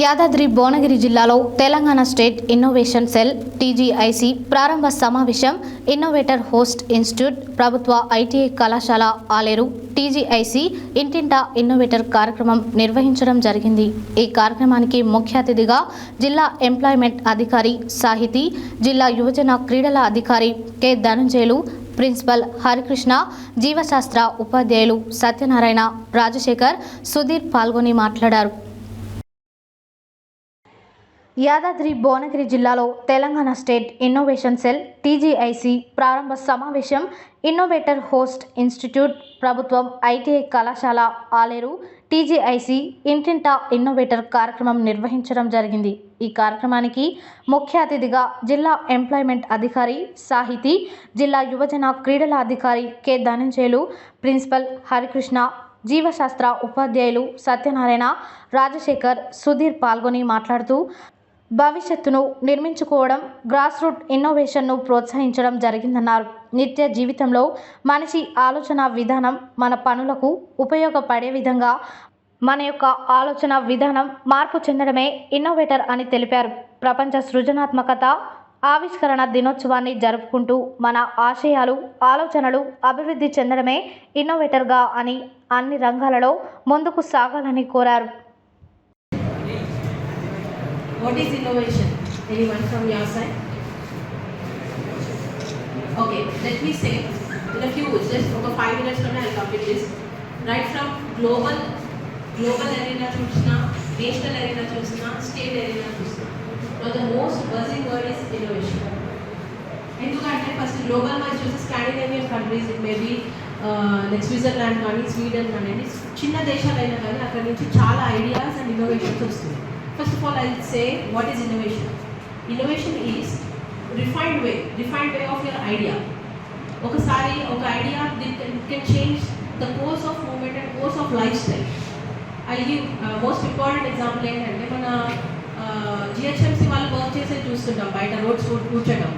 యాదాద్రి భువనగిరి జిల్లాలో Telangana state innovation cell TGIC ప్రారంభ సమావేశం ఇన్నోవేటర్ హోస్ట్ ఇన్స్టిట్యూట్ ప్రభుత్వ ఐటీఐ కళాశాల ఆలేరు టీజీఐసి ఇంటింటా ఇన్నోవేటర్ కార్యక్రమం నిర్వహించడం జరిగింది। ఈ కార్యక్రమానికి ముఖ్య అతిథిగా జిల్లా ఎంప్లాయ్మెంట్ అధికారి సాహితీ, జిల్లా యువజన క్రీడల అధికారి కె ధనంజయులు, ప్రిన్సిపల్ హరికృష్ణ, జీవశాస్త్ర ఉపాధ్యాయులు సత్యనారాయణ, రాజశేఖర్, సుధీర్ పాల్గొని మాట్లాడారు। యాదాద్రి భువనగిరి జిల్లాలో Telangana state innovation cell TGIC ప్రారంభ సమావేశం ఇన్నోవేటర్ హోస్ట్ ఇన్స్టిట్యూట్ ప్రభుత్వం ఐటీఐ కళాశాల ఆలేరు టీజీఐసి ఇంటింటా ఇన్నోవేటర్ కార్యక్రమం నిర్వహించడం జరిగింది। ఈ కార్యక్రమానికి ముఖ్య అతిథిగా జిల్లా ఎంప్లాయ్మెంట్ అధికారి సాహితీ, జిల్లా యువజన క్రీడల అధికారి కె ధనంజయులు, ప్రిన్సిపల్ హరికృష్ణ, జీవశాస్త్ర ఉపాధ్యాయులు సత్యనారాయణ, రాజశేఖర్, సుధీర్ పాల్గొని మాట్లాడుతూ భవిష్యత్తును నిర్మించుకోవడం, గ్రాస్ రూట్ ఇన్నోవేషన్ను ప్రోత్సహించడం జరిగిందన్నారు। నిత్య జీవితంలో మనిషి ఆలోచన విధానం మన పనులకు ఉపయోగపడే విధంగా మన యొక్క ఆలోచన విధానం మార్పు చెందడమే ఇన్నోవేటర్ అని తెలిపారు। ప్రపంచ సృజనాత్మకత ఆవిష్కరణ దినోత్సవాన్ని జరుపుకుంటూ మన ఆశయాలు, ఆలోచనలు అభివృద్ధి చెందడమే ఇన్నోవేటర్గా అని అన్ని రంగాలలో ముందుకు సాగాలని కోరారు। What is innovation? Anyone from your side? Okay, let me say in a few words, just over 5 minutes from now I'll complete this. Right from global arena chusna, national arena chusna, state arena chusna. Now the most buzzing word is innovation. ఎందుకంటే first global wise చూస్తే Scandinavian countries, it maybe next Switzerland కానీ Sweden కానీ చిన్న దేశాలైనా కానీ అక్కడ నుంచి చాలా ideas and innovations వస్తున్నాయి। First of all, I'll say what is innovation. Innovation is refined way of your idea. Okasari oka idea can change the course of movement and course of lifestyle. I'll give most important example ఏంటంటే మన GHMC వాళ్ళు work చేసే చూస్తుంటాం బయట roads కూర్చోడం.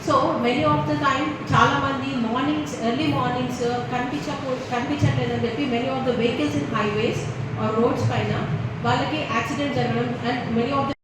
So many of the time చాలా మంది early mornings కనిపించట్లేదని చెప్పి many of the vehicles in highways or roads పైన వాళ్ళకి యాక్సిడెంట్ జరగడం అండ్ మెనీ ఆఫ్ ద